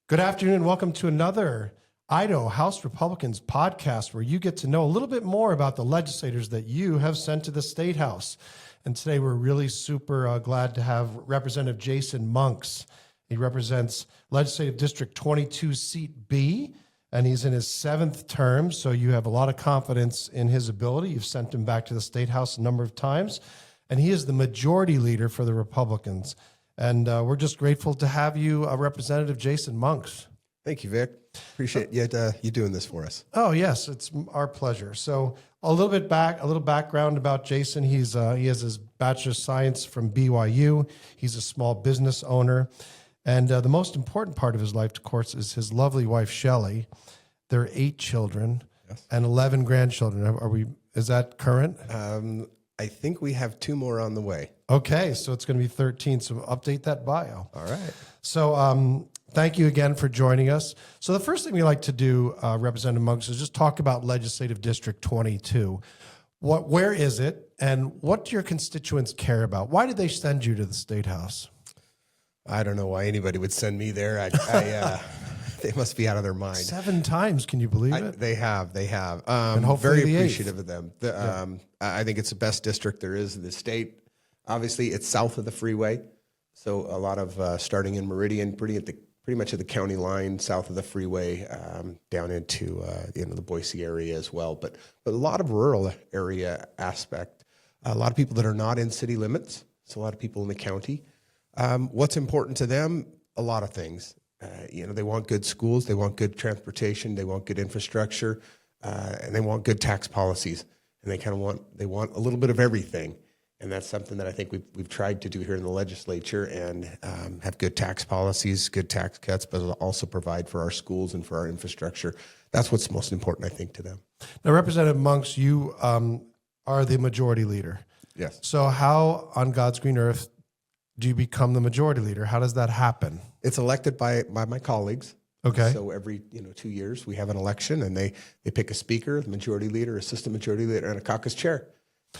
Good afternoon and welcome to another Idaho House Republicans podcast where you get to know a little bit more about the legislators that you have sent to the State House. And today we're really super glad to have Representative Jason Monks. He represents Legislative District 22 Seat B, and he's in his 7th term, so you have a lot of confidence in his ability. You've sent him back to the State House a number of times, and he is the majority leader for the Republicans. And we're just grateful to have you, Representative Jason Monks. Thank you, Vic. Appreciate you doing this for us. Oh, yes, it's our pleasure. So a little background about Jason. He has his Bachelor of Science from BYU. He's a small business owner. And the most important part of his life, of course, is his lovely wife, Shelley. There are 8 children and 11 grandchildren. Is that current? I think we have 2 more on the way. Okay, so it's going to be 13. So update that bio. All right. So thank you again for joining us. So the first thing we like to do, Representative Monks, is just talk about Legislative District 22. Where is it, and what do your constituents care about? Why did they send you to the State House? I don't know why anybody would send me there. They must be out of their mind. 7 times, can you believe it? They have. And hopefully very the 8th. Appreciative of them. I think it's the best district there is in the state. Obviously, it's south of the freeway, so a lot of starting in Meridian, pretty much at the county line, south of the freeway, down into the Boise area as well. But a lot of rural area aspect. A lot of people that are not in city limits. So a lot of people in the county. What's important to them? A lot of things. They want good schools, they want good transportation, they want good infrastructure, and they want good tax policies. And they want a little bit of everything. And that's something that I think we've tried to do here in the legislature, and have good tax policies, good tax cuts, but also provide for our schools and for our infrastructure. That's what's most important, I think, to them. Now, Representative Monks, you are the majority leader. Yes. So how on God's green earth do you become the majority leader? How does that happen? It's elected by my colleagues. Okay. So every 2 years we have an election, and they pick a speaker, the majority leader, assistant majority leader, and a caucus chair.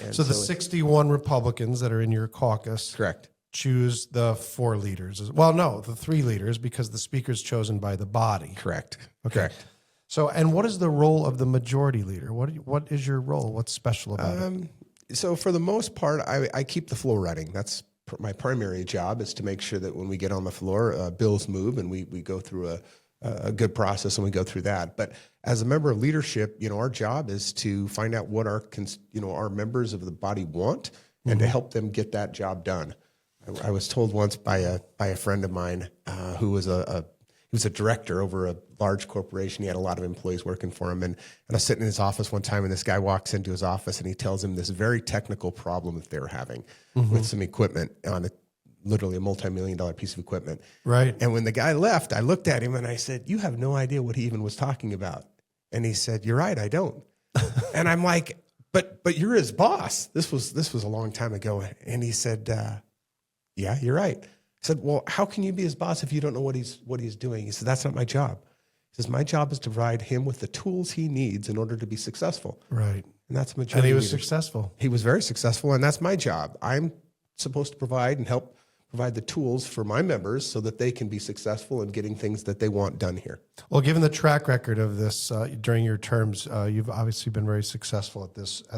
And so the 61 Republicans that are in your caucus, correct, choose the 4 leaders. Well, no, the 3 leaders, because the speaker's chosen by the body. Correct. Okay. Correct. So, and what is the role of the majority leader? What is your role? What's special about it? So for the most part, I keep the floor running. That's my primary job, is to make sure that when we get on the floor, bills move, and we go through a good process, and we go through that. But as a member of leadership, our job is to find out what our members of the body want, and to help them get that job done. I was told once by a friend of mine who was he was a director over a large corporation. He had a lot of employees working for him, and I was sitting in his office one time, and this guy walks into his office, and he tells him this very technical problem that they were having with some equipment on literally a multi-million-dollar piece of equipment. Right. And when the guy left, I looked at him and I said, "You have no idea what he even was talking about." And he said, "You're right, I don't." And I'm like, but you're his boss. This was a long time ago. And he said, "Yeah, you're right." I said, "Well, how can you be his boss if you don't know what he's doing?" He said, "That's not my job." He says, "My job is to provide him with the tools he needs in order to be successful." Right. And that's majority. And he was leadership. successful. He was very successful, and that's my job. I'm supposed to provide and help provide the tools for my members so that they can be successful in getting things that they want done here. Well, given the track record of this during your terms, you've obviously been very successful at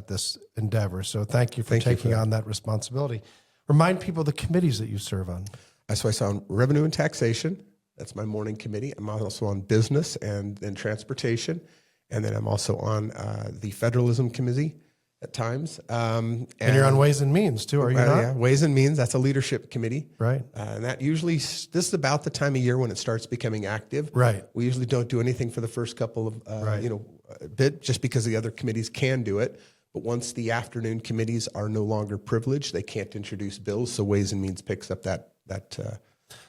this endeavor. So thank you for taking on that responsibility. Remind people of the committees that you serve on. So I saw on revenue and taxation. That's my morning committee. I'm also on business and then transportation. And then I'm also on the federalism committee at times. And you're on Ways and Means too, are you not? Yeah, Ways and Means. That's a leadership committee. Right. And that usually, this is about the time of year when it starts becoming active. Right. We usually don't do anything for the first couple of, bit, just because the other committees can do it. But once the afternoon committees are no longer privileged, they can't introduce bills. So Ways and Means picks up that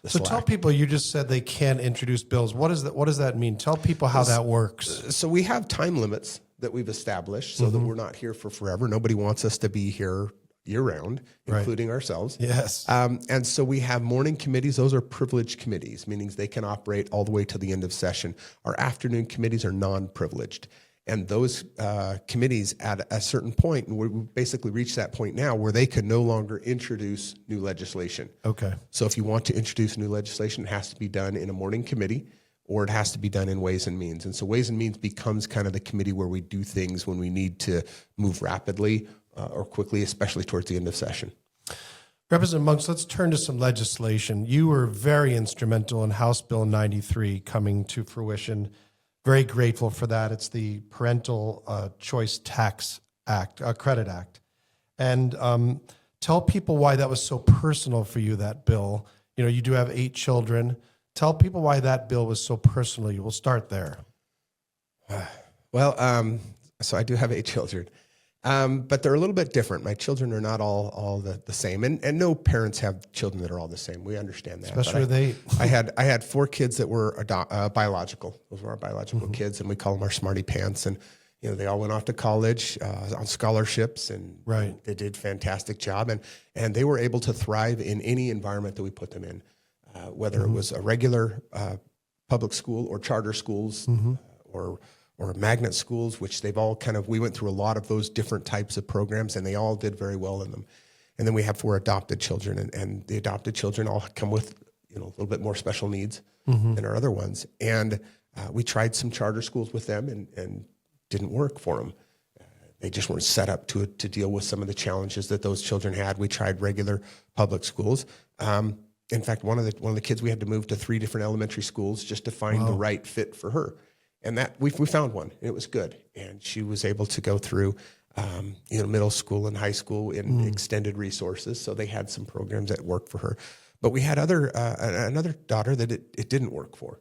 So tell people, you just said they can't introduce bills. What does that mean? Tell people how that works. So we have time limits that we've established so that we're not here for forever. Nobody wants us to be here year-round, including ourselves. Yes. And so we have morning committees. Those are privileged committees, meaning they can operate all the way to the end of session. Our afternoon committees are non-privileged. And those committees at a certain point, and we basically reached that point now where they can no longer introduce new legislation. Okay. So if you want to introduce new legislation, it has to be done in a morning committee. or it has to be done in Ways and Means. And so Ways and Means becomes kind of the committee where we do things when we need to move rapidly or quickly, especially towards the end of session. Representative Monks, let's turn to some legislation. You were very instrumental in House Bill 93 coming to fruition. Very grateful for that. It's the Parental Choice Tax Act, Credit Act. And tell people why that was so personal for you, that bill. You know, you do have 8 children. Tell people why that bill was so personal. We'll start there. Well, so I do have 8 children. But they're a little bit different. My children are not all the same, and no parents have children that are all the same. We understand that. Especially they. I had 4 kids that were biological. Those were our biological kids, and we call them our smarty pants. And you know, they all went off to college on scholarships, and they did a fantastic job. And they were able to thrive in any environment that we put them in, whether it was a regular public school or charter schools or magnet schools, which they've all we went through a lot of those different types of programs, and they all did very well in them. And then we have 4 adopted children, and the adopted children all come with, you know, a little bit more special needs than our other ones. And we tried some charter schools with them and didn't work for them. They just weren't set up to deal with some of the challenges that those children had. We tried regular public schools. In fact, one of the kids, we had to move to 3 different elementary schools just to find the right fit for her. And that we found one, and it was good. And she was able to go through, middle school and high school in extended resources. So they had some programs that worked for her. But we had another daughter that it didn't work for.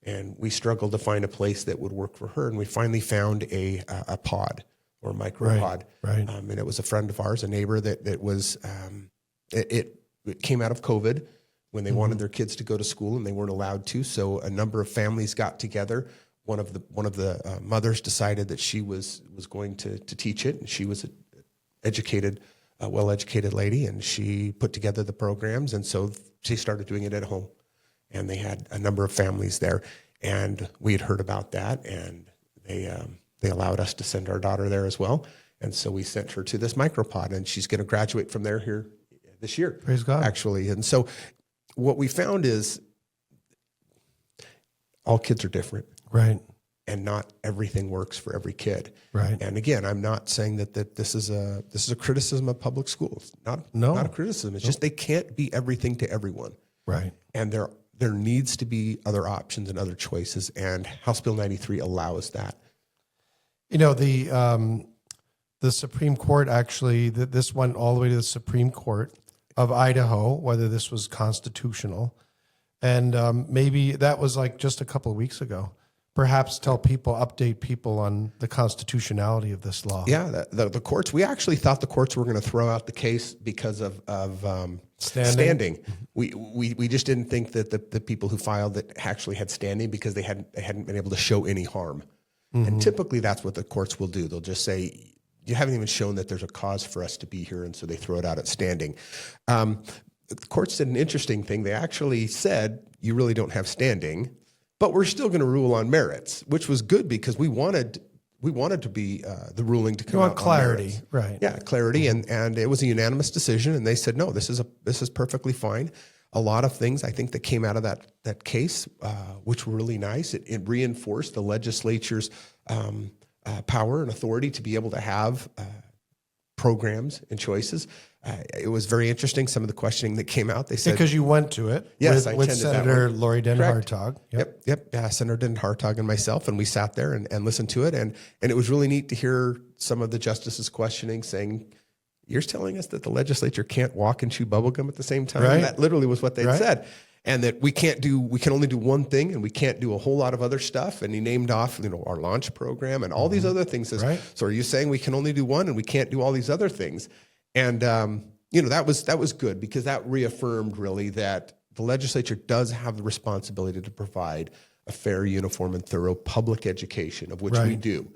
And we struggled to find a place that would work for her. And we finally found a pod or micropod. Right. And it was a friend of ours, a neighbor that was, it came out of COVID when they wanted their kids to go to school and they weren't allowed to. So a number of families got together. One of the mothers decided that she was going to teach it, and she was an educated, well-educated lady, and she put together the programs, and so she started doing it at home. And they had a number of families there, and we had heard about that, and they allowed us to send our daughter there as well, and so we sent her to this micropod, and she's going to graduate from there here this year. Praise God. Actually, and so what we found is all kids are different. Right. And not everything works for every kid. Right. And again, I'm not saying that this is a criticism of public schools. Not a criticism. It's just they can't be everything to everyone. Right. And there needs to be other options and other choices. And House Bill 93 allows that. You know, the Supreme Court actually, this went all the way to the Supreme Court of Idaho, whether this was constitutional. And maybe that was like just a couple of weeks ago. Perhaps update people on the constitutionality of this law. Yeah, the courts, we actually thought the courts were going to throw out the case because of standing. We just didn't think that the people who filed it actually had standing because they hadn't been able to show any harm. And typically that's what the courts will do. They'll just say, you haven't even shown that there's a cause for us to be here, and so they throw it out at standing. The courts did an interesting thing. They actually said, you really don't have standing, but we're still going to rule on merits, which was good because we wanted to be the ruling to come out clarity, on merits. Right? Yeah, clarity, and it was a unanimous decision, and they said no, this is perfectly fine. A lot of things I think that came out of that case, which were really nice. It reinforced the legislature's power and authority to be able to have programs and choices. It was very interesting, some of the questioning that came out. They said, because you went to it with Senator Lori Den Hartog. Yep. Yeah, Senator Den Hartog and myself, and we sat there and listened to it. And it was really neat to hear some of the justices questioning, saying, you're telling us that the legislature can't walk and chew bubblegum at the same time? Right. That literally was what they said. And that we can only do one thing, and we can't do a whole lot of other stuff. And he named off, our launch program and all these other things. So are you saying we can only do one and we can't do all these other things? And that was good because that reaffirmed really that the legislature does have the responsibility to provide a fair, uniform, and thorough public education, of which we do.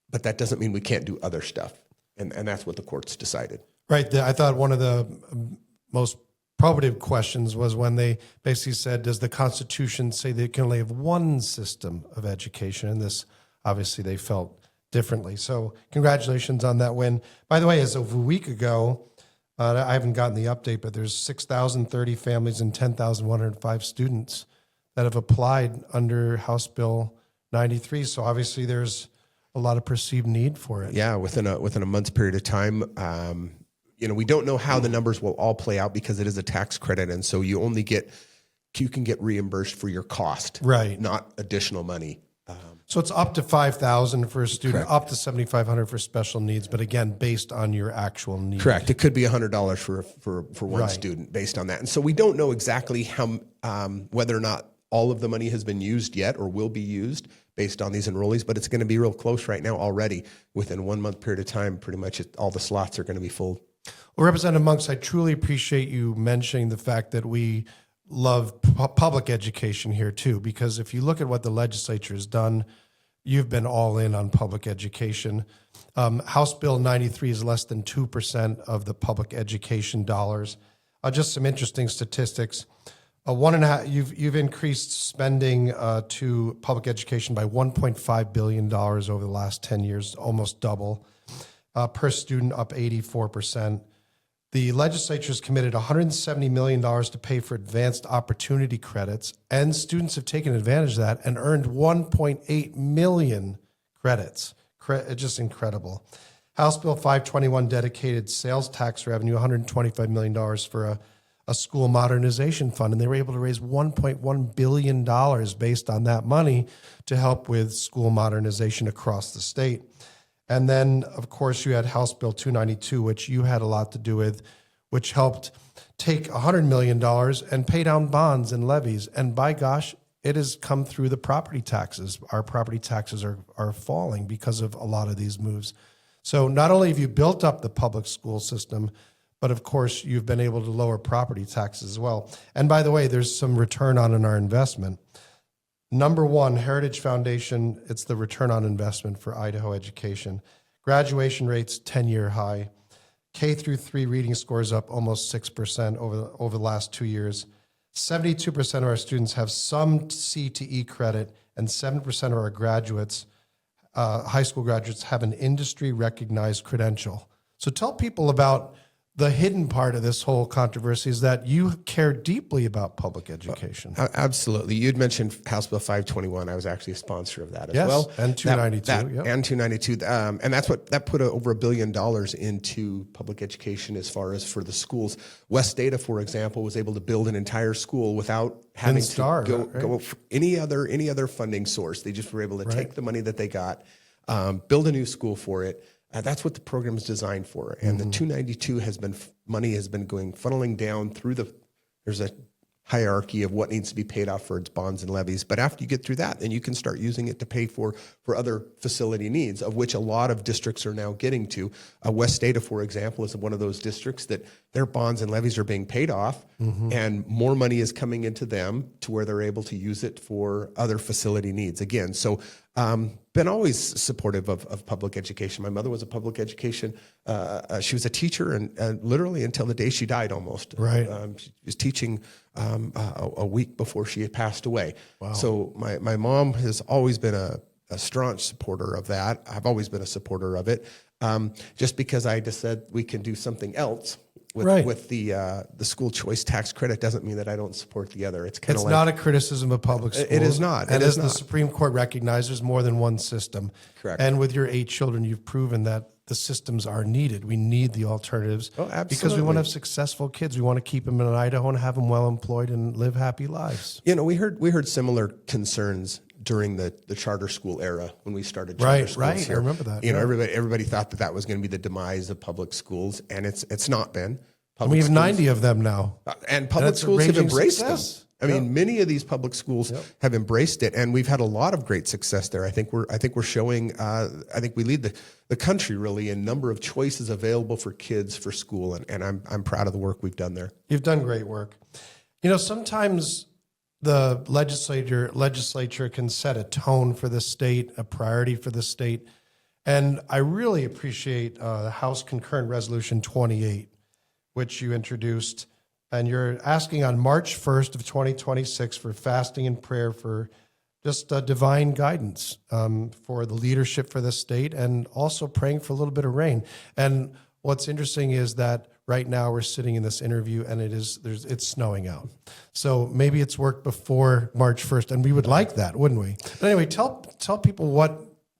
But that doesn't mean we can't do other stuff. And that's what the courts decided. Right. I thought one of the most probative questions was when they basically said, does the Constitution say they can only have one system of education? And this, obviously, they felt differently. So congratulations on that win. By the way, as of a week ago, I haven't gotten the update, but there's 6,030 families and 10,105 students that have applied under House Bill 93. So obviously there's a lot of perceived need for it. Yeah, within a month's period of time. We don't know how the numbers will all play out because it is a tax credit, and so you can get reimbursed for your cost, Right. not additional money. So it's up to $5,000 for a student, Correct. up to $7,500 for special needs, but again, based on your actual need. Correct. It could be $100 for one Right. student based on that, and so we don't know exactly how whether or not all of the money has been used yet or will be used based on these enrollees, but it's going to be real close right now already. Within 1 month period of time, pretty much all the slots are going to be full. Well, Representative Monks, I truly appreciate you mentioning the fact that we love public education here too, because if you look at what the legislature has done, you've been all in on public education. House Bill 93 is less than 2% of the public education dollars. Just some interesting statistics. You've increased spending to public education by $1.5 billion over the last 10 years, almost double. Per student up 84%. The legislature has committed $170 million to pay for advanced opportunity credits, and students have taken advantage of that and earned 1.8 million credits. Just incredible. House Bill 521 dedicated sales tax revenue, $125 million for a school modernization fund, and they were able to raise $1.1 billion based on that money to help with school modernization across the state. And then, of course, you had House Bill 292, which you had a lot to do with, which helped take $100 million and pay down bonds and levies. And by gosh, it has come through the property taxes. Our property taxes are falling because of a lot of these moves. So not only have you built up the public school system, but of course, you've been able to lower property taxes as well. And by the way, there's some return on our investment. Number one, Heritage Foundation, it's the return on investment for Idaho education. Graduation rates, 10-year high. K through 3 reading scores up almost 6% over the last 2 years. 72% of our students have some CTE credit, and 7% of our graduates, high school graduates, have an industry-recognized credential. So tell people about the hidden part of this whole controversy is that you care deeply about public education. Absolutely. You'd mentioned House Bill 521. I was actually a sponsor of that as Yes, well. and 292. And 292. And that put over $1 billion into public education as far as for the schools. West Ada, for example, was able to build an entire school without having to go for any other funding source. They just were able to take the money that they got, build a new school for it. That's what the program is designed for. And the 292 money has been funneling down through there's a hierarchy of what needs to be paid off for its bonds and levies. But after you get through that, then you can start using it to pay for other facility needs, of which a lot of districts are now getting to. West Ada, for example, is one of those districts that their bonds and levies are being paid off, and more money is coming into them to where they're able to use it for other facility needs. Again, so been always supportive of public education. My mother was a public education. She was a teacher, and literally until the day she died, almost. Right. She was teaching a week before she had passed away. Wow. So my mom has always been a staunch supporter of that. I've always been a supporter of it. Just because I just said we can do something else with the school choice tax credit doesn't mean that I don't support the other. It's kind of not a criticism of public schools. It is not. And as the Supreme Court recognized, there's more than one system. Correct. And with your 8 children, you've proven that the systems are needed. We need the alternatives because we want to have successful kids. We want to keep them in Idaho and have them well employed and live happy lives. We heard similar concerns during the charter school era when we started charter schools here. I remember that. Everybody thought that was going to be the demise of public schools, and it's not been. We have 90 of them now. And public schools have embraced them. I mean, Yep. many of these public schools have embraced it, and we've had a lot of great success there. I think we're showing. I think we lead the country really in number of choices available for kids for school, and I'm proud of the work we've done there. You've done great work. Sometimes the legislature can set a tone for the state, a priority for the state, and I really appreciate House Concurrent Resolution 28, which you introduced. And you're asking on March 1st of 2026 for fasting and prayer for just divine guidance for the leadership for the state, and also praying for a little bit of rain. And what's interesting is that right now we're sitting in this interview and it's snowing out. So maybe it's worked before March 1st, and we would like that, wouldn't we? But anyway, tell people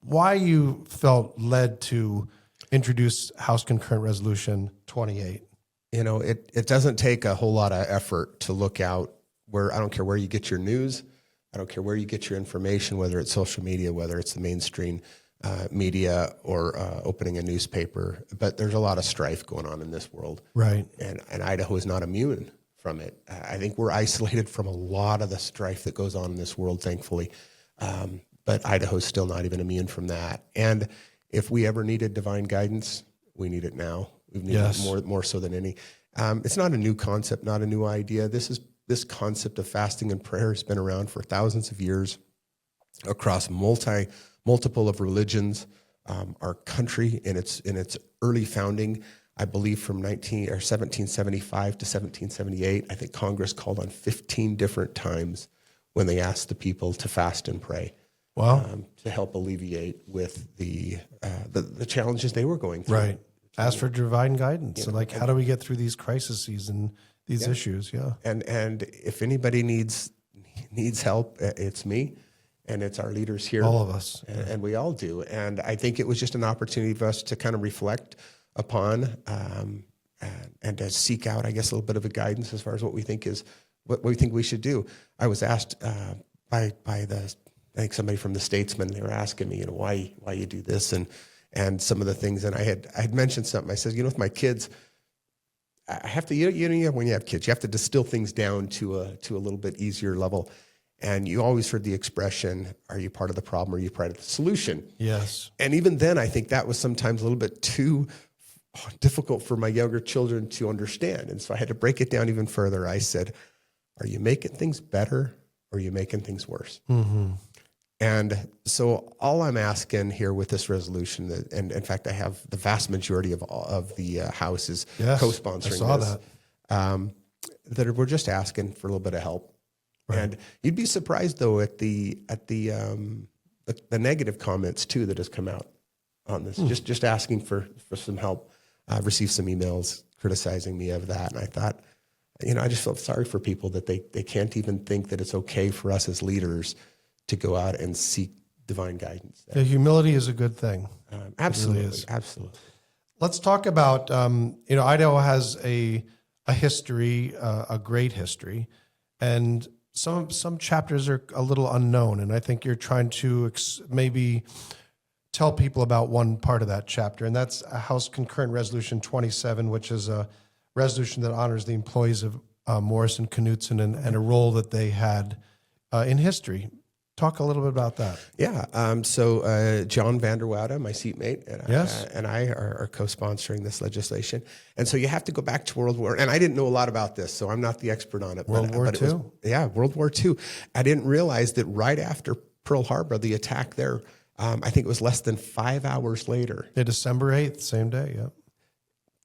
why you felt led to introduce House Concurrent Resolution 28. It doesn't take a whole lot of effort to look out where, I don't care where you get your news. I don't care where you get your information, whether it's social media, whether it's the mainstream media or opening a newspaper. But there's a lot of strife going on in this world. Right. And Idaho is not immune from it. I think we're isolated from a lot of the strife that goes on in this world, thankfully. But Idaho is still not even immune from that. And if we ever needed divine guidance, we need it now. We've needed it more so than any. It's not a new concept, not a new idea. This concept of fasting and prayer has been around for thousands of years across multiple of religions. Our country in its early founding, I believe from 1775 to 1778, I think Congress called on 15 different times when they asked the people to fast and pray. Wow. To help alleviate with the challenges they were going through. Right. Ask for divine guidance. So how do we get through these crises and these issues? Yeah. And if anybody needs help, it's me, and it's our leaders here. All of us. And we all do. And I think it was just an opportunity for us to kind of reflect upon and to seek out, I guess, a little bit of a guidance as far as what we think we should do. I was asked by I think somebody from the Statesman, they were asking me, why you do this and some of the things. And I had mentioned something. I said, with my kids, I have to, when you have kids, you have to distill things down to a little bit easier level. And you always heard the expression, are you part of the problem or are you part of the solution? Yes. And even then, I think that was sometimes a little bit too difficult for my younger children to understand. And so I had to break it down even further. I said, are you making things better or are you making things worse? Mm-hmm. And so all I'm asking here with this resolution, and in fact, I have the vast majority of the House is co-sponsoring I saw this, that we're just asking for a little bit of help. Right. And you'd be surprised though at the negative comments too that has come out on this. Just asking for some help. I've received some emails criticizing me of that, and I thought, I just felt sorry for people that they can't even think that it's okay for us as leaders to go out and seek divine guidance. The humility is a good thing. Absolutely, really is. Absolutely. Let's talk about, Idaho has a history, a great history, and some chapters are a little unknown. And I think you're trying to maybe tell people about one part of that chapter, and that's House Concurrent Resolution 27, which is a resolution that honors the employees of Morrison Knutson and a role that they had in history. Talk a little bit about that. Yeah. So John Vanderwoude, my seatmate, and I are co-sponsoring this legislation. And so you have to go back to World War. And I didn't know a lot about this, so I'm not the expert on it. World War II. World War II. I didn't realize that right after Pearl Harbor, the attack there, I think it was less than 5 hours later. Yeah, December 8th, same day. Yeah.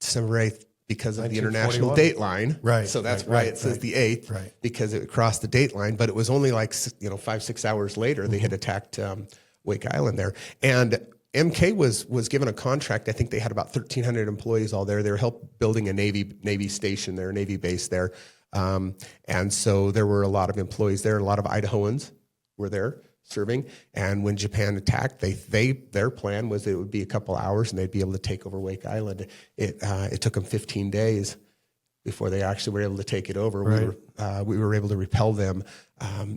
December 8th. Because of the international date line. Right. So that's why it says the 8th, because it crossed the date line. But it was only 5-6 hours later they had attacked Wake Island there. And MK was given a contract. I think they had about 1,300 employees all there. They were helping building a Navy station there, a Navy base there. And so there were a lot of employees there. A lot of Idahoans were there serving. And when Japan attacked, their plan was that it would be a couple hours and they'd be able to take over Wake Island. It took them 15 days before they actually were able to take it over. Right. We were able to repel them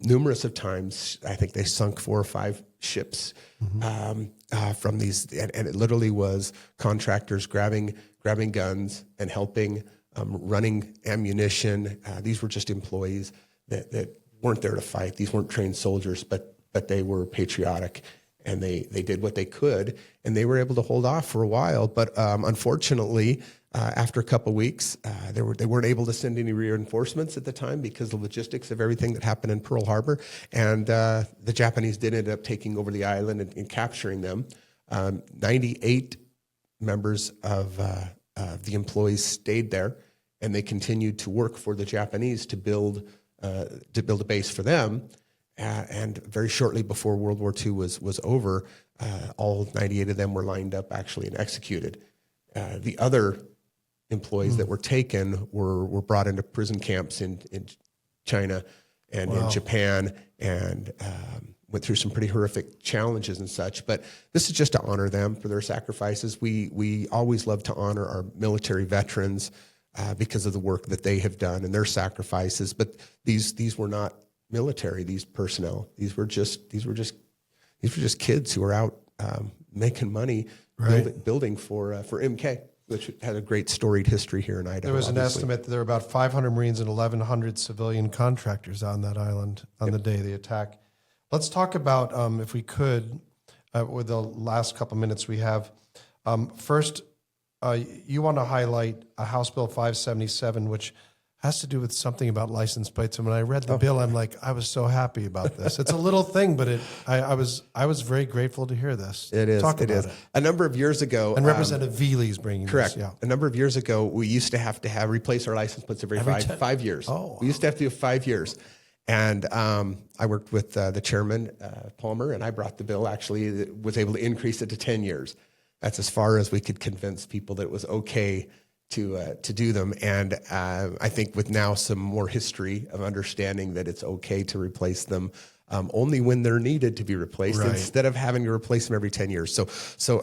numerous of times. I think they sunk 4 or 5 ships from these, and it literally was contractors grabbing guns and helping, running ammunition. These were just employees that weren't there to fight. These weren't trained soldiers, but they were patriotic, and they did what they could, and they were able to hold off for a while. But unfortunately, after a couple of weeks, they weren't able to send any reinforcements at the time because of the logistics of everything that happened in Pearl Harbor. And the Japanese did end up taking over the island and capturing them. 98 members of the employees stayed there, and they continued to work for the Japanese to build a base for them. And very shortly before World War II was over, all 98 of them were lined up actually and executed. The other employees that were taken were brought into prison camps in China and in Japan, and went through some pretty horrific challenges and such. But this is just to honor them for their sacrifices. We always love to honor our military veterans because of the work that they have done and their sacrifices. But these were not military, these personnel. These were just kids who were out making money, building for MK, which had a great storied history here in Idaho. There was an obviously. estimate that there were about 500 Marines and 1,100 civilian contractors on that island on the day of the attack. Let's talk about, if we could, with the last couple minutes we have. First, you want to highlight House Bill 577, which has to do with something about license plates. And when I read the bill, I'm like, I was so happy about this. It's a little thing, but I was very grateful to hear this. It is. Talk about it. A number of years ago, And Representative Veely's bringing correct. this. Yeah. A number of years ago, we used to have replace our license plates every 5 years. Oh, we used to have to do 5 years. And I worked with the chairman, Palmer, and I brought the bill, actually, that was able to increase it to 10 years. That's as far as we could convince people that it was okay to do them. And I think with now some more history of understanding that it's okay to replace them only when they're needed to be replaced, instead of having to replace them every 10 years. So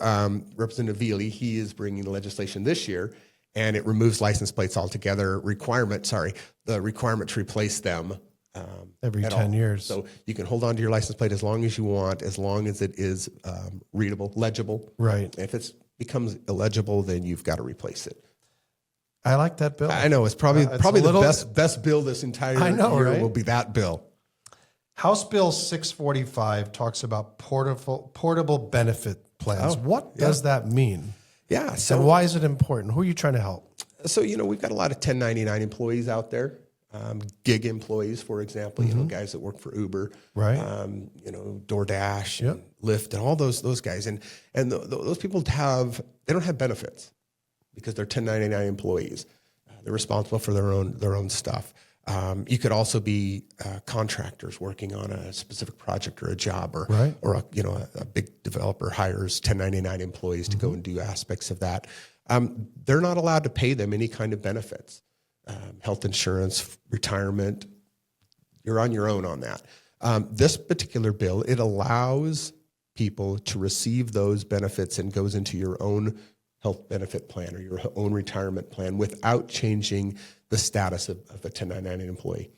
Representative Veely, he is bringing the legislation this year, and it removes license plates altogether. The requirement to replace them Every 10 years. So you can hold on to your license plate as long as you want, as long as it is readable, legible. Right. If it becomes illegible, then you've got to replace it. I like that bill. I know it's probably the best bill this entire year will be that bill. House Bill 645 talks about portable benefit plans. What does that mean? Yeah. And why is it important? Who are you trying to help? So, we've got a lot of 1099 employees out there, gig employees, for example, guys that work for Uber, Right. DoorDash, and Lyft, and all those guys. And those people they don't have benefits because they're 1099 employees. They're responsible for their own stuff. You could also be contractors working on a specific project or a job, or a big developer hires 1099 employees to go and do aspects of that. They're not allowed to pay them any kind of benefits, health insurance, retirement. You're on your own on that. This particular bill, it allows people to receive those benefits and goes into your own health benefit plan or your own retirement plan without changing the status of a 1099 employee.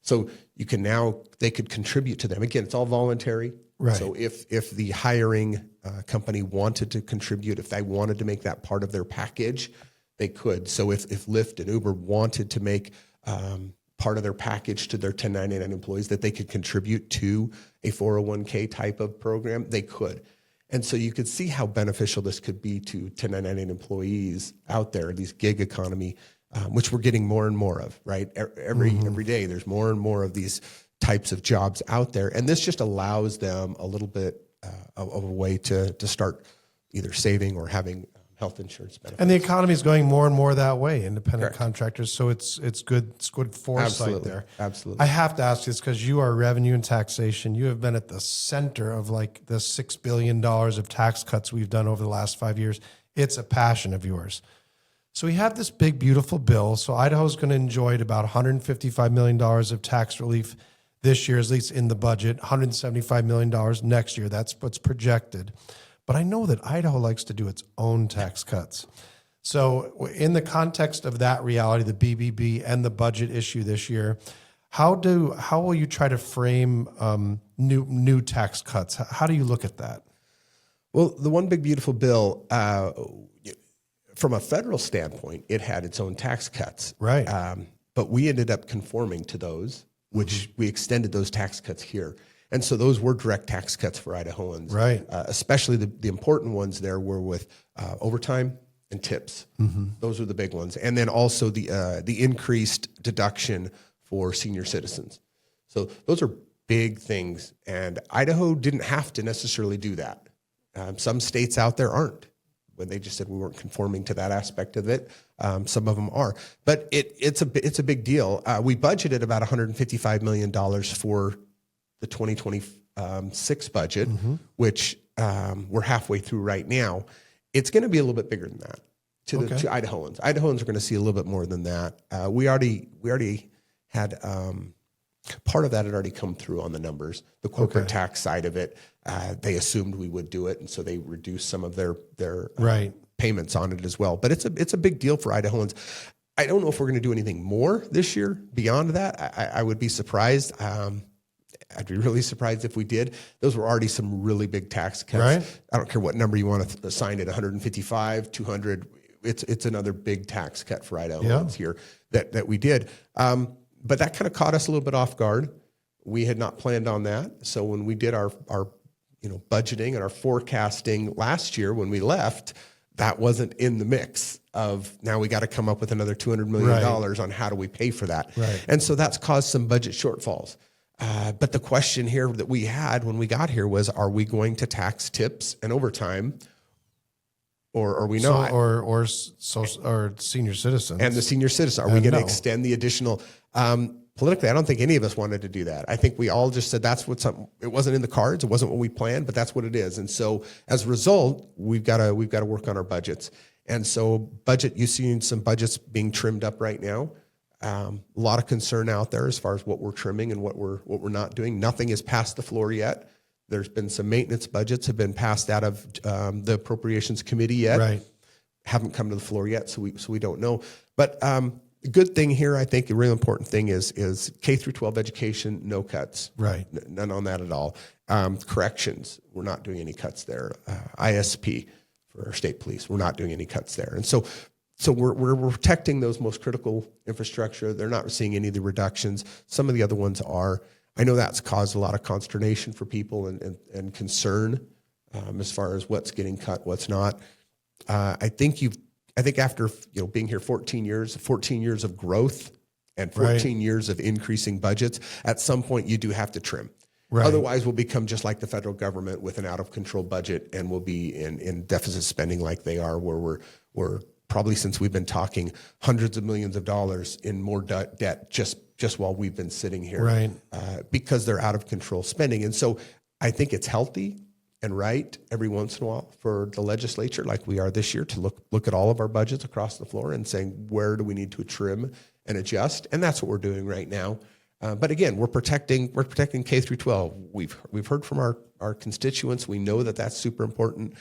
So they could contribute to them. Again, it's all voluntary. Right. So if the hiring company wanted to contribute, if they wanted to make that part of their package, they could. So if Lyft and Uber wanted to make part of their package to their 1099 employees that they could contribute to a 401k type of program, they could. And so you could see how beneficial this could be to 1099 employees out there, these gig economy, which we're getting more and more of, right? Every day there's more and more of these types of jobs out there. And this just allows them a little bit of a way to start either saving or having health insurance benefits. And the economy is going more and more that way, independent contractors. So it's good foresight there. Absolutely. I have to ask this because you are revenue and taxation. You have been at the center of like the $6 billion of tax cuts we've done over the last 5 years. It's a passion of yours. So we have this big, beautiful bill. So Idaho's going to enjoy about $155 million of tax relief this year, at least in the budget, $175 million next year. That's what's projected. But I know that Idaho likes to do its own tax cuts. So in the context of that reality, the BBB and the budget issue this year, how will you try to frame new tax cuts? How do you look at that? Well, the one big beautiful bill, from a federal standpoint, it had its own tax cuts. Right. But we ended up conforming to those, which we extended those tax cuts here. And so those were direct tax cuts for Idahoans. Right. Especially the important ones there were with overtime and tips. Those were the big ones. And then also the increased deduction for senior citizens. So those are big things. And Idaho didn't have to necessarily do that. Some states out there aren't. When they just said we weren't conforming to that aspect of it, some of them are. But it's a big deal. We budgeted about $155 million for the 2026 budget, which we're halfway through right now. It's going to be a little bit bigger than that. to Idahoans. Idahoans are going to see a little bit more than that. We already had part of that had already come through on the numbers. The corporate tax side of it, they assumed we would do it, and so they reduced some of their payments on it as well. But it's a big deal for Idahoans. I don't know if we're going to do anything more this year beyond that. I would be surprised. I'd be really surprised if we did. Those were already some really big tax cuts. Right. I don't care what number you want to assign it, 155, 200. It's another big tax cut for Idahoans here that we did. But that kind of caught us a little bit off guard. We had not planned on that. So when we did our budgeting and our forecasting last year when we left, that wasn't in the mix of now we got to come up with another $200 million on how do we pay for that. Right. And so that's caused some budget shortfalls. But the question here that we had when we got here was, are we going to tax tips and overtime, or are we not? Or senior citizens. And the senior citizen, are we going to extend the additional? Politically, I don't think any of us wanted to do that. I think we all just said it wasn't in the cards. It wasn't what we planned, but that's what it is. And so as a result, we've got to work on our budgets. And so you've seen some budgets being trimmed up right now. A lot of concern out there as far as what we're trimming and what we're not doing. Nothing is past the floor yet. There's been some maintenance budgets have been passed out of the Appropriations Committee yet. Right. Haven't come to the floor yet, so we don't know. But the good thing here, I think, a really important thing is K through 12 education, no cuts. Right. None on that at all. Corrections, we're not doing any cuts there. ISP for our state police, we're not doing any cuts there. And so we're protecting those most critical infrastructure. They're not seeing any of the reductions. Some of the other ones are. I know that's caused a lot of consternation for people and concern as far as what's getting cut, what's not. I think after being here 14 years of growth and 14 years of increasing budgets, at some point you do have to trim. Right. Otherwise, we'll become just like the federal government with an out-of-control budget, and we'll be in deficit spending like they are, where we're probably, since we've been talking, hundreds of millions of dollars in more debt just while we've been sitting here, right? Because they're out-of-control spending. And so I think it's healthy and right every once in a while for the legislature, like we are this year, to look at all of our budgets across the floor and saying, where do we need to trim and adjust? And that's what we're doing right now. But again, we're protecting K through 12. We've heard from our constituents. We know that that's super important.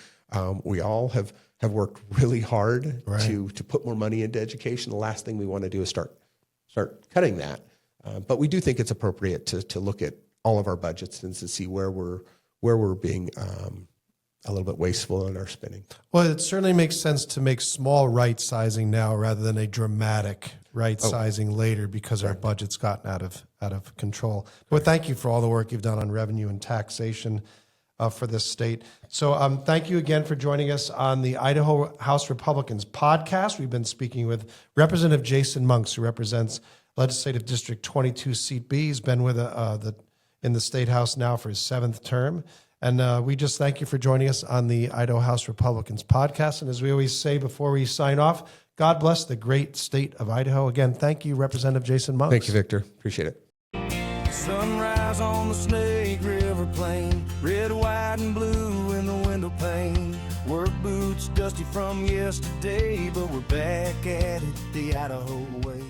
We all have worked really hard to put more money into education. The last thing we want to do is start cutting that. But we do think it's appropriate to look at all of our budgets and to see where we're being a little bit wasteful in our spending. Well, it certainly makes sense to make small right sizing now rather than a dramatic right sizing later, because our budget's gotten out of control. But thank you for all the work you've done on revenue and taxation for this state. So thank you again for joining us on the Idaho House Republicans podcast. We've been speaking with Representative Jason Monks, who represents Legislative District 22 Seat B. He's been with in the State House now for his 7th term. And we just thank you for joining us on the Idaho House Republicans podcast. And as we always say before we sign off, God bless the great state of Idaho. Again, thank you, Representative Jason Monks. Thank you, Victor. Appreciate it. Sunrise on the Snake River Plain, red, white, and blue in the window pane. Work boots dusty from yesterday, but we're back at it the Idaho way.